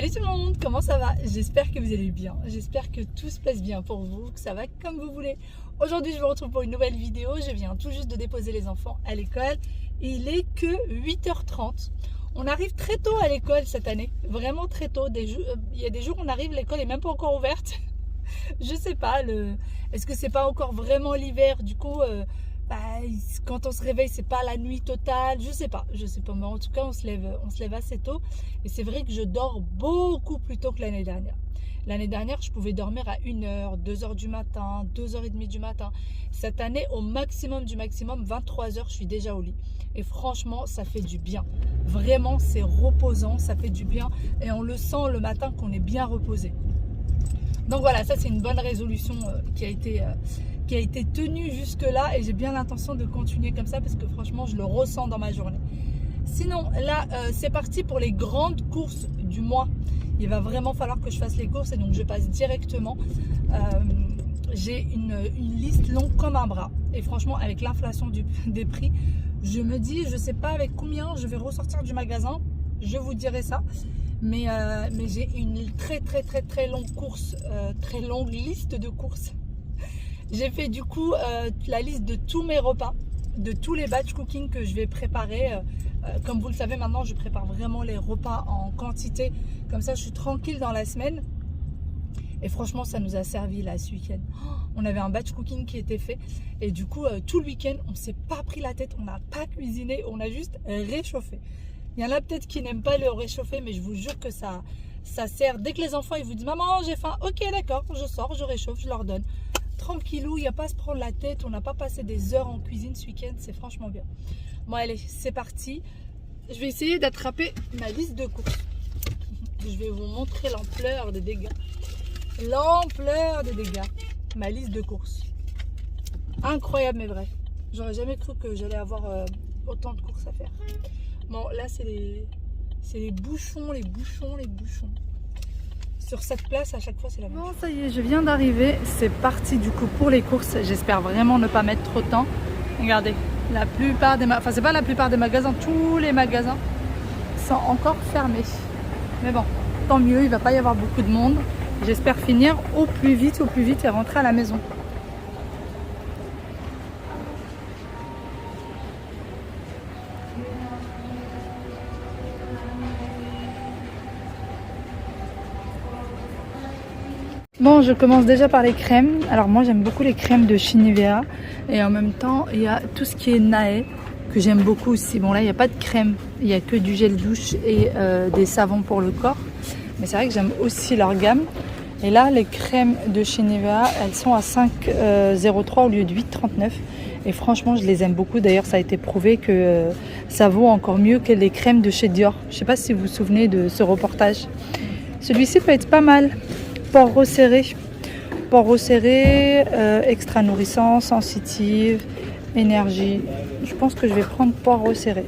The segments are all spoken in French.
Salut tout le monde, comment ça va? J'espère que vous allez bien, j'espère que tout se passe bien pour vous, que ça va comme vous voulez. Aujourd'hui je vous retrouve pour une nouvelle vidéo, je viens tout juste de déposer les enfants à l'école et il est que 8h30. On arrive très tôt à l'école cette année, vraiment très tôt. Il y a des jours où on arrive, l'école est même pas encore ouverte. Je sais pas, est-ce que c'est pas encore vraiment l'hiver? Du coup, bah, quand on se réveille, c'est pas la nuit totale. Je sais pas. Mais en tout cas, on se lève assez tôt. Et c'est vrai que je dors beaucoup plus tôt que l'année dernière. L'année dernière, je pouvais dormir à 1h, 2h du matin, 2h30 du matin. Cette année, au maximum du maximum, 23h, je suis déjà au lit. Et franchement, ça fait du bien. Vraiment, c'est reposant, ça fait du bien. Et on le sent le matin qu'on est bien reposé. Donc voilà, ça c'est une bonne résolution qui a été tenue jusque-là et j'ai bien l'intention de continuer comme ça parce que franchement, je le ressens dans ma journée. Sinon, là, c'est parti pour les grandes courses du mois. Il va vraiment falloir que je fasse les courses et donc je passe directement. J'ai une liste longue comme un bras. Et franchement, avec l'inflation des prix, je me dis, je ne sais pas avec combien je vais ressortir du magasin. Je vous dirai ça. Mais j'ai une très longue course, très longue liste de courses. J'ai fait du coup la liste de tous mes repas, de tous les batch cooking que je vais préparer. Comme vous le savez maintenant, je prépare vraiment les repas en quantité. Comme ça, je suis tranquille dans la semaine. Et franchement, ça nous a servi là ce week-end. On avait un batch cooking qui était fait. Et du coup, tout le week-end, on ne s'est pas pris la tête, on n'a pas cuisiné, on a juste réchauffé. Il y en a peut-être qui n'aiment pas le réchauffer, mais je vous jure que ça sert. Dès que les enfants ils vous disent maman j'ai faim, ok d'accord, je sors, je réchauffe, je leur donne. Tranquillou, il n'y a pas à se prendre la tête, on n'a pas passé des heures en cuisine ce week-end, c'est franchement bien. Bon allez, c'est parti. Je vais essayer d'attraper ma liste de courses. Je vais vous montrer l'ampleur des dégâts. L'ampleur des dégâts. Ma liste de courses. Incroyable mais vrai. J'aurais jamais cru que j'allais avoir autant de courses à faire. Bon, là, c'est les bouchons. Sur cette place, à chaque fois, c'est la même. Bon, ça y est, je viens d'arriver. C'est parti du coup pour les courses. J'espère vraiment ne pas mettre trop de temps. Regardez, la plupart des enfin, c'est pas la plupart des magasins, tous les magasins sont encore fermés. Mais bon, tant mieux, il va pas y avoir beaucoup de monde. J'espère finir au plus vite et rentrer à la maison. Bon, je commence déjà par les crèmes. Alors moi j'aime beaucoup les crèmes de chez Nivea. Et en même temps, il y a tout ce qui est Nae, que j'aime beaucoup aussi. Bon là, il n'y a pas de crème, il n'y a que du gel douche et des savons pour le corps. Mais c'est vrai que j'aime aussi leur gamme. Et là, les crèmes de chez Nivea, elles sont à 5,03 au lieu de 8,39. Et franchement, je les aime beaucoup. D'ailleurs, ça a été prouvé que ça vaut encore mieux que les crèmes de chez Dior. Je ne sais pas si vous vous souvenez de ce reportage. Celui-ci peut être pas mal. Pores resserrés, extra nourrissant, sensitive, énergie. Je pense que je vais prendre pores resserrés.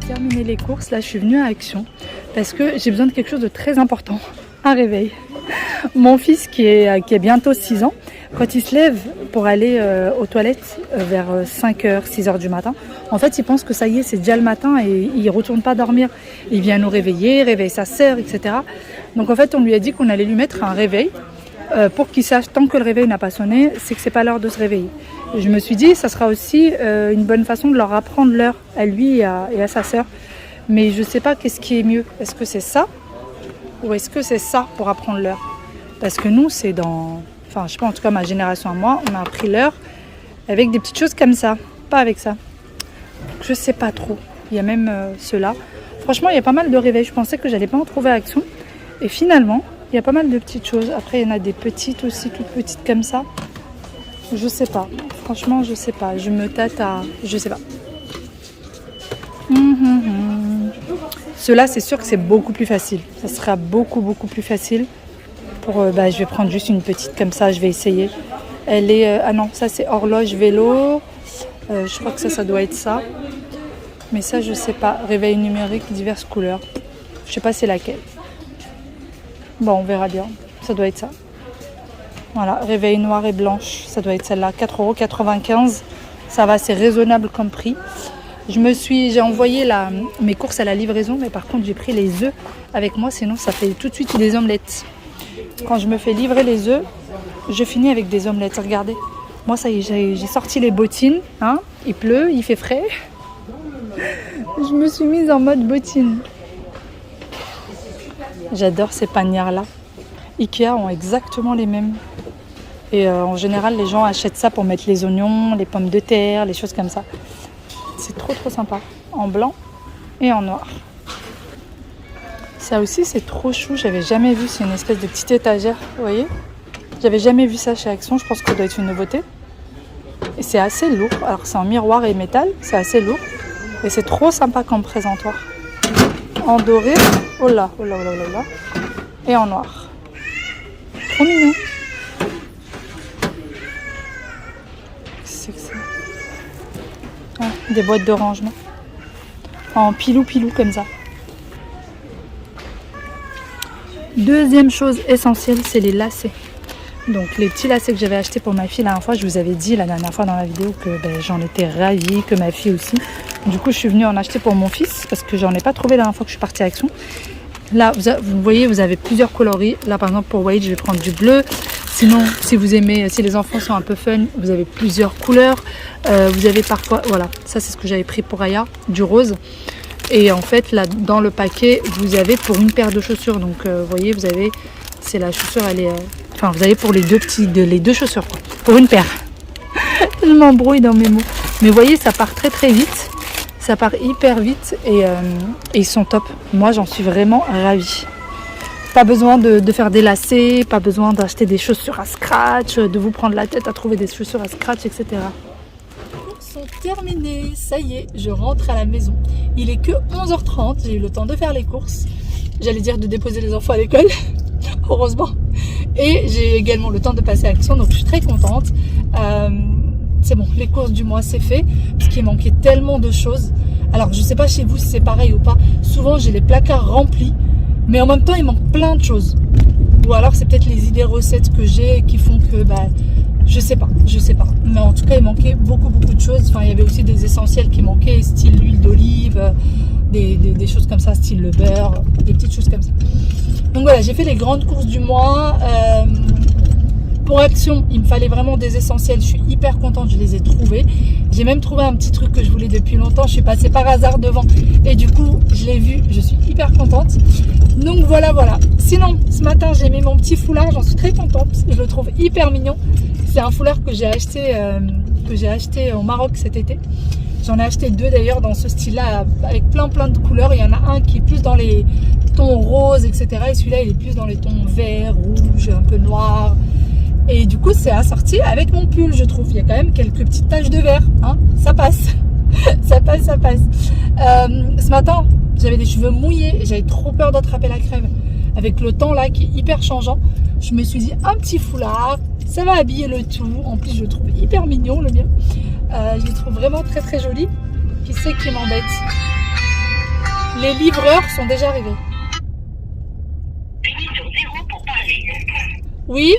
terminé les courses. Là, je suis venue à Action parce que j'ai besoin de quelque chose de très important. Un réveil. Mon fils qui a bientôt 6 ans, quand il se lève pour aller aux toilettes vers 5h, 6h du matin, en fait, il pense que ça y est, c'est déjà le matin et il ne retourne pas dormir. Il vient nous réveiller, réveille sa sœur, etc. Donc en fait, on lui a dit qu'on allait lui mettre un réveil pour qu'il sache, tant que le réveil n'a pas sonné, c'est que c'est pas l'heure de se réveiller. Et je me suis dit, ça sera aussi une bonne façon de leur apprendre l'heure à lui et à sa sœur. Mais je ne sais pas qu'est-ce qui est mieux. Est-ce que c'est ça ou est-ce que c'est ça pour apprendre l'heure? Parce que nous, c'est dans... Enfin, je sais pas, en tout cas, ma génération à moi, on a appris l'heure avec des petites choses comme ça. Pas avec ça. Je sais pas trop. Il y a même ceux-là. Franchement, il y a pas mal de réveils. Je pensais que j'allais pas en trouver à Action. Et finalement, il y a pas mal de petites choses. Après, il y en a des petites aussi, toutes petites comme ça. Je sais pas. Franchement, je sais pas. Je me tâte à... Je sais pas. Ceux-là, c'est sûr que c'est beaucoup plus facile. Ça sera beaucoup plus facile. Je vais prendre juste une petite comme ça, je vais essayer. Elle est... ah non, ça c'est horloge vélo. Je crois que ça doit être ça. Mais ça, je sais pas. Réveil numérique, diverses couleurs. Je sais pas c'est laquelle. Bon, on verra bien. Ça doit être ça. Voilà, réveil noir et blanche. Ça doit être celle-là. 4,95 €. Ça va, c'est raisonnable comme prix. J'ai envoyé mes courses à la livraison, mais par contre j'ai pris les œufs avec moi, sinon ça fait tout de suite des omelettes. Quand je me fais livrer les œufs, je finis avec des omelettes. Regardez, moi ça y est, j'ai sorti les bottines, hein, il pleut, il fait frais. Je me suis mise en mode bottine. J'adore ces panières-là. Ikea ont exactement les mêmes. Et en général, les gens achètent ça pour mettre les oignons, les pommes de terre, les choses comme ça. C'est trop sympa, en blanc et en noir. Ça aussi c'est trop chou, j'avais jamais vu, c'est une espèce de petite étagère, vous voyez. J'avais jamais vu ça chez Action, je pense que ça doit être une nouveauté. Et c'est assez lourd, alors c'est en miroir et métal, c'est assez lourd. Et c'est trop sympa comme présentoir. En doré, oh là, et en noir. Trop mignon. C'est que ça. Des boîtes de rangement en pilou comme ça. Deuxième chose essentielle, c'est les lacets. Donc les petits lacets que j'avais achetés pour ma fille la dernière fois, je vous avais dit la dernière fois dans la vidéo que j'en étais ravie, que ma fille aussi. Du coup je suis venue en acheter pour mon fils parce que j'en ai pas trouvé la dernière fois que je suis partie à Action. Là vous voyez, vous avez plusieurs coloris. Là par exemple pour Wade je vais prendre du bleu. Sinon, si vous aimez, si les enfants sont un peu fun, vous avez plusieurs couleurs. Vous avez parfois, voilà, ça c'est ce que j'avais pris pour Aya, du rose. Et en fait, là, dans le paquet, vous avez pour une paire de chaussures. Donc, vous voyez, vous avez, c'est la chaussure, elle est, enfin, vous avez pour les deux chaussures, quoi, pour une paire. Je m'embrouille dans mes mots. Mais vous voyez, ça part très vite. Ça part hyper vite et ils sont top. Moi, j'en suis vraiment ravie. Pas besoin de faire des lacets, pas besoin d'acheter des chaussures à scratch, de vous prendre la tête à trouver des chaussures à scratch, etc. Les courses sont terminées, ça y est, je rentre à la maison. Il est que 11h30, j'ai eu le temps de faire les courses. J'allais dire de déposer les enfants à l'école, heureusement. Et j'ai également le temps de passer à Action, donc je suis très contente. C'est bon, les courses du mois c'est fait, parce qu'il manquait tellement de choses. Alors je sais pas chez vous si c'est pareil ou pas, souvent j'ai les placards remplis. Mais en même temps, il manque plein de choses. Ou alors, c'est peut-être les idées recettes que j'ai qui font que, je sais pas. Mais en tout cas, il manquait beaucoup de choses. Enfin, il y avait aussi des essentiels qui manquaient, style l'huile d'olive, des choses comme ça, style le beurre, des petites choses comme ça. Donc voilà, j'ai fait les grandes courses du mois. Pour Action, il me fallait vraiment des essentiels. Je suis hyper contente, je les ai trouvés. J'ai même trouvé un petit truc que je voulais depuis longtemps. Je suis passée par hasard devant et du coup, je l'ai vu. Je suis hyper contente. Donc voilà. Sinon, ce matin, j'ai mis mon petit foulard. J'en suis très contente. Je le trouve hyper mignon. C'est un foulard que j'ai acheté au Maroc cet été. J'en ai acheté 2 d'ailleurs dans ce style-là avec plein de couleurs. Il y en a un qui est plus dans les tons roses, etc. Et celui-là, il est plus dans les tons vert, rouge, un peu noir. Et du coup, c'est assorti avec mon pull, je trouve. Il y a quand même quelques petites taches de vert. Hein, ça passe. ça passe. Ce matin, j'avais des cheveux mouillés. J'avais trop peur d'attraper la crève. Avec le temps là qui est hyper changeant, je me suis dit un petit foulard. Ça va habiller le tout. En plus, je le trouve hyper mignon, le mien. Je le trouve vraiment très joli. Qui c'est qui m'embête? Les livreurs sont déjà arrivés. Cliquez sur 0 pour parler. Oui.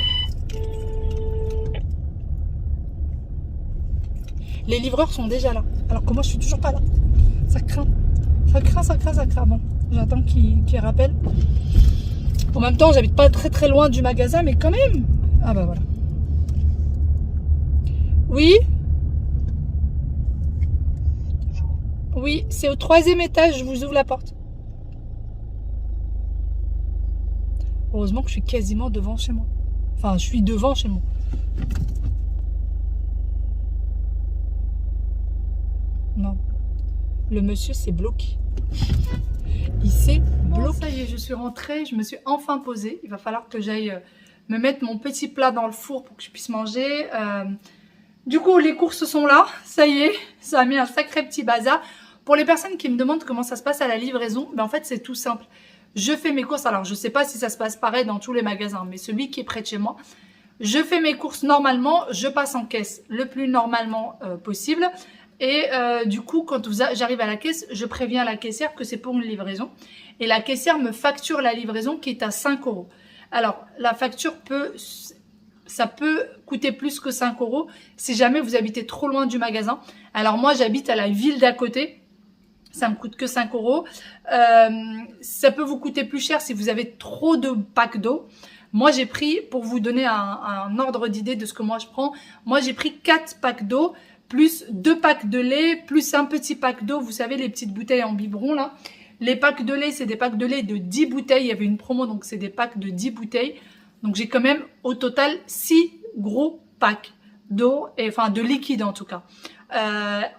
Les livreurs sont déjà là. Alors que moi, je suis toujours pas là. Ça craint. Ça craint, ça craint, ça craint. Bon, j'attends qu'ils rappellent. En même temps, j'habite pas très très loin du magasin, mais quand même. Ah bah voilà. Oui. Oui, c'est au 3e étage, je vous ouvre la porte. Heureusement que je suis quasiment devant chez moi. Enfin, je suis devant chez moi. Non. Le monsieur s'est bloqué. Il s'est bloqué. Bon, ça y est, je suis rentrée. Je me suis enfin posée. Il va falloir que j'aille me mettre mon petit plat dans le four pour que je puisse manger. Du coup, les courses sont là. Ça y est, ça a mis un sacré petit bazar. Pour les personnes qui me demandent comment ça se passe à la livraison, ben en fait, c'est tout simple. Je fais mes courses. Alors, je ne sais pas si ça se passe pareil dans tous les magasins, mais celui qui est près de chez moi, je fais mes courses normalement. Je passe en caisse le plus normalement possible. Et du coup, quand j'arrive à la caisse, je préviens la caissière que c'est pour une livraison. Et la caissière me facture la livraison qui est à 5 €. Alors, la facture ça peut coûter plus que 5 € si jamais vous habitez trop loin du magasin. Alors moi, j'habite à la ville d'à côté. Ça me coûte que 5 €. Ça peut vous coûter plus cher si vous avez trop de packs d'eau. Moi, j'ai pris, pour vous donner un ordre d'idée de ce que moi je prends, moi j'ai pris 4 packs d'eau, plus 2 packs de lait, plus un petit pack d'eau. Vous savez, les petites bouteilles en biberon là. Les packs de lait, c'est des packs de lait de 10 bouteilles. Il y avait une promo, donc c'est des packs de 10 bouteilles. Donc j'ai quand même au total 6 gros packs d'eau, enfin de liquide en tout cas.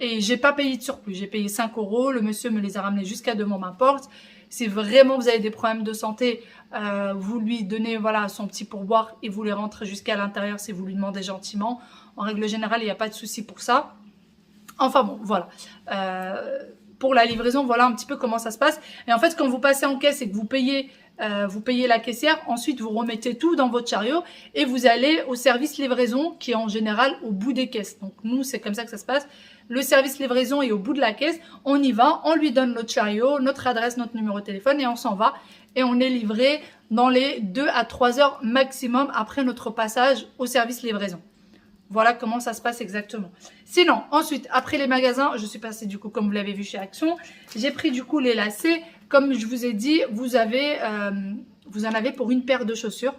Et j'ai pas payé de surplus, j'ai payé 5 €. Le monsieur me les a ramenés jusqu'à devant ma porte. Si vraiment vous avez des problèmes de santé, vous lui donnez voilà son petit pourboire et vous les rentrez jusqu'à l'intérieur si vous lui demandez gentiment. En règle générale, il n'y a pas de souci pour ça. Enfin bon, voilà. Pour la livraison, voilà un petit peu comment ça se passe. Et en fait, quand vous passez en caisse et que vous payez la caissière, ensuite vous remettez tout dans votre chariot et vous allez au service livraison qui est en général au bout des caisses. Donc nous, c'est comme ça que ça se passe. Le service livraison est au bout de la caisse, on y va, on lui donne notre chariot, notre adresse, notre numéro de téléphone et on s'en va. Et on est livré dans les 2 à 3 heures maximum après notre passage au service livraison. Voilà comment ça se passe exactement. Sinon, ensuite, après les magasins, je suis passée du coup, comme vous l'avez vu chez Action, j'ai pris du coup les lacets. Comme je vous ai dit, vous en avez pour une paire de chaussures.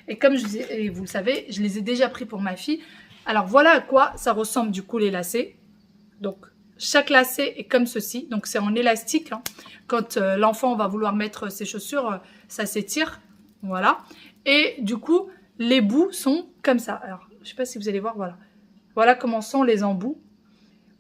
Et comme vous le savez, je les ai déjà pris pour ma fille. Alors voilà à quoi ça ressemble du coup les lacets. Donc chaque lacet est comme ceci. Donc c'est en élastique. Hein. Quand l'enfant va vouloir mettre ses chaussures, ça s'étire. Voilà. Et du coup, les bouts sont comme ça. Alors, je ne sais pas si vous allez voir, voilà. Voilà comment sont les embouts.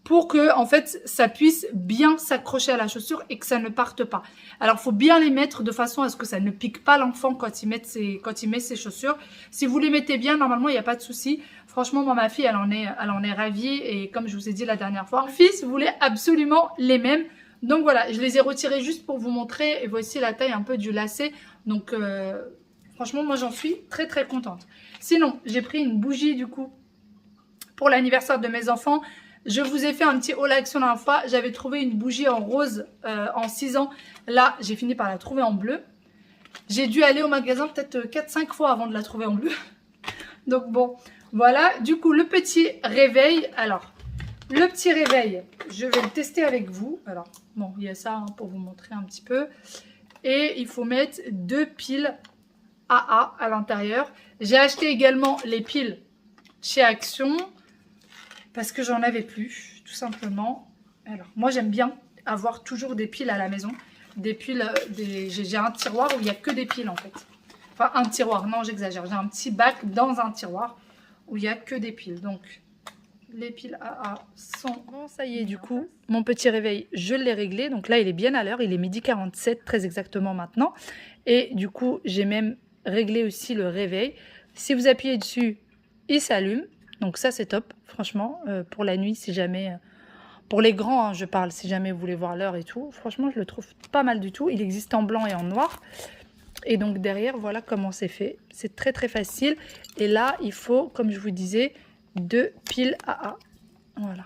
Pour que, en fait, ça puisse bien s'accrocher à la chaussure et que ça ne parte pas. Alors, il faut bien les mettre de façon à ce que ça ne pique pas l'enfant quand il met ses chaussures. Si vous les mettez bien, normalement, il n'y a pas de souci. Franchement, moi, ma fille, elle en est ravie. Et comme je vous ai dit la dernière fois, mon fils voulait absolument les mêmes. Donc, voilà, je les ai retirés juste pour vous montrer. Et voici la taille un peu du lacet. Donc, franchement, moi, j'en suis très, très contente. Sinon, j'ai pris une bougie, du coup, pour l'anniversaire de mes enfants. Je vous ai fait un petit haul action la dernière fois. J'avais trouvé une bougie en rose en 6 ans. Là, j'ai fini par la trouver en bleu. J'ai dû aller au magasin peut-être 4-5 fois avant de la trouver en bleu. Donc bon, voilà. Du coup, le petit réveil. Alors, le petit réveil, je vais le tester avec vous. Alors, bon, il y a ça hein, pour vous montrer un petit peu. Et il faut mettre 2 piles AA à l'intérieur. J'ai acheté également les piles chez Action. Parce que j'en avais plus, tout simplement. Alors, moi, j'aime bien avoir toujours des piles à la maison. Des piles, j'ai un tiroir où il n'y a que des piles, en fait. Enfin, un tiroir, non, j'exagère. J'ai un petit bac dans un tiroir où il n'y a que des piles. Donc, les piles AA sont... Bon, ça y est, du coup, mon petit réveil, je l'ai réglé. Donc là, il est bien à l'heure. Il est 12h47, très exactement maintenant. Et du coup, j'ai même réglé aussi le réveil. Si vous appuyez dessus, il s'allume. Donc ça, c'est top, franchement, pour la nuit, si jamais... pour les grands, hein, je parle, si jamais vous voulez voir l'heure et tout. Franchement, je le trouve pas mal du tout. Il existe en blanc et en noir. Et donc derrière, voilà comment c'est fait. C'est très, très facile. Et là, il faut, comme je vous disais, 2 piles AA. Voilà.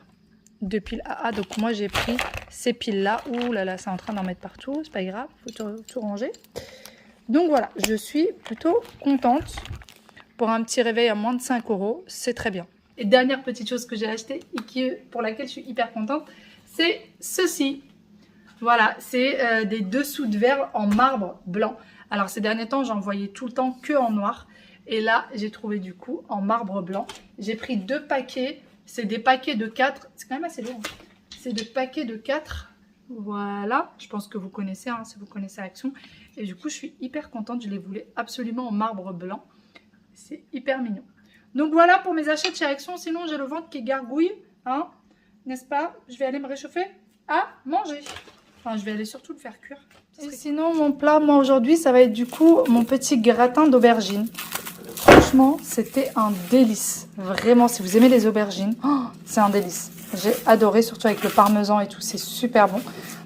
2 piles AA. Donc moi j'ai pris ces piles-là. Ouh là là, c'est en train d'en mettre partout. C'est pas grave, faut tout ranger. Donc voilà, je suis plutôt contente. Pour un petit réveil à moins de 5 €, c'est très bien. Et dernière petite chose que j'ai acheté et pour laquelle je suis hyper contente, c'est ceci. Voilà, c'est des dessous de verre en marbre blanc. Alors ces derniers temps, j'en voyais tout le temps que en noir. Et là, j'ai trouvé du coup en marbre blanc. J'ai pris 2 paquets. C'est des paquets de 4. C'est quand même assez lourd. C'est des paquets de 4. Voilà. Je pense que vous connaissez, hein, si vous connaissez Action. Et du coup, je suis hyper contente. Je les voulais absolument en marbre blanc. C'est hyper mignon. Donc voilà pour mes achats de chez Action. Sinon, j'ai le ventre qui gargouille. Hein, n'est-ce pas? Je vais aller me réchauffer à manger. Enfin, je vais aller surtout le faire cuire. Et sinon, mon plat, moi, aujourd'hui, ça va être du coup mon petit gratin d'aubergine. Franchement, c'était un délice. Vraiment, si vous aimez les aubergines, oh, c'est un délice. J'ai adoré, surtout avec le parmesan et tout. C'est super bon.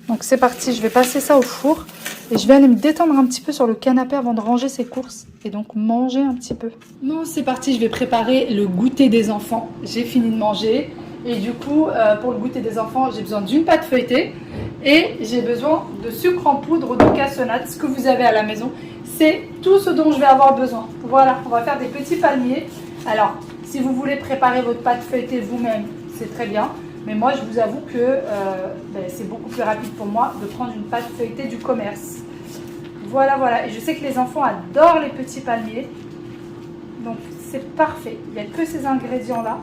Donc, c'est parti. Je vais passer ça au four. Et je vais aller me détendre un petit peu sur le canapé avant de ranger ses courses. Et donc, manger un petit peu. Non, c'est parti. Je vais préparer le goûter des enfants. J'ai fini de manger. Et du coup, pour le goûter des enfants, j'ai besoin d'une pâte feuilletée. Et j'ai besoin de sucre en poudre ou de cassonade, ce que vous avez à la maison. C'est tout ce dont je vais avoir besoin. Voilà, on va faire des petits palmiers. Alors, si vous voulez préparer votre pâte feuilletée vous-même, c'est très bien. Mais moi, je vous avoue que c'est beaucoup plus rapide pour moi de prendre une pâte feuilletée du commerce. Voilà, voilà. Et je sais que les enfants adorent les petits palmiers. Donc, c'est parfait. Il n'y a que ces ingrédients-là.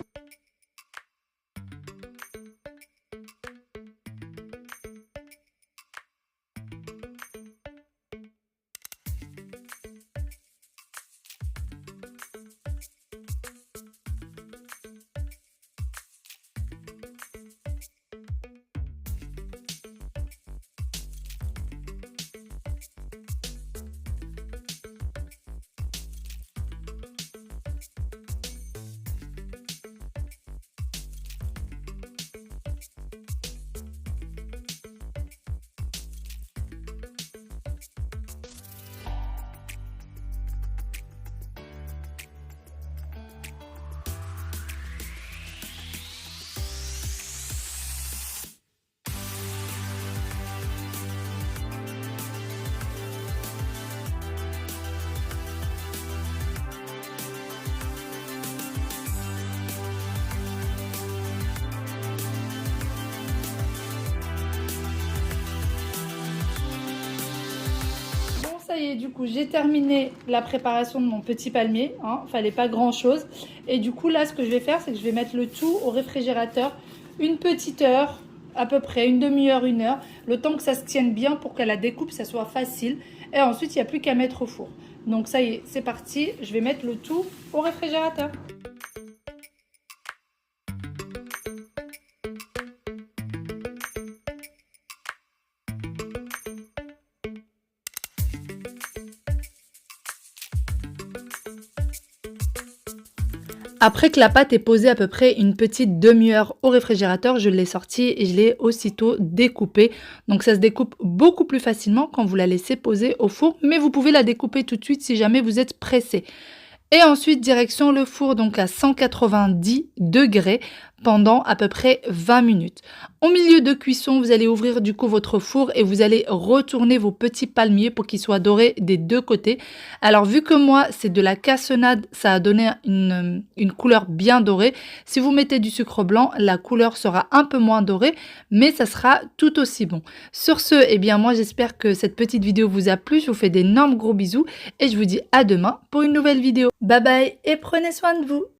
Ça y est, du coup, j'ai terminé la préparation de mon petit palmier. Hein, fallait pas grand chose. Et du coup, là, ce que je vais faire, c'est que je vais mettre le tout au réfrigérateur une petite heure, à peu près une demi-heure, 1 heure, le temps que ça se tienne bien pour que la découpe, ça soit facile. Et ensuite, il n'y a plus qu'à mettre au four. Donc ça y est, c'est parti. Je vais mettre le tout au réfrigérateur. Après que la pâte est posée à peu près une petite demi-heure au réfrigérateur, je l'ai sortie et je l'ai aussitôt découpée. Donc ça se découpe beaucoup plus facilement quand vous la laissez poser au four, mais vous pouvez la découper tout de suite si jamais vous êtes pressé. Et ensuite, direction le four, donc à 190 degrés pendant à peu près 20 minutes. Au milieu de cuisson, vous allez ouvrir du coup votre four et vous allez retourner vos petits palmiers pour qu'ils soient dorés des deux côtés. Alors vu que moi, c'est de la cassonade, ça a donné une couleur bien dorée. Si vous mettez du sucre blanc, la couleur sera un peu moins dorée, mais ça sera tout aussi bon. Sur ce, eh bien moi, j'espère que cette petite vidéo vous a plu. Je vous fais d'énormes gros bisous et je vous dis à demain pour une nouvelle vidéo. Bye bye et prenez soin de vous.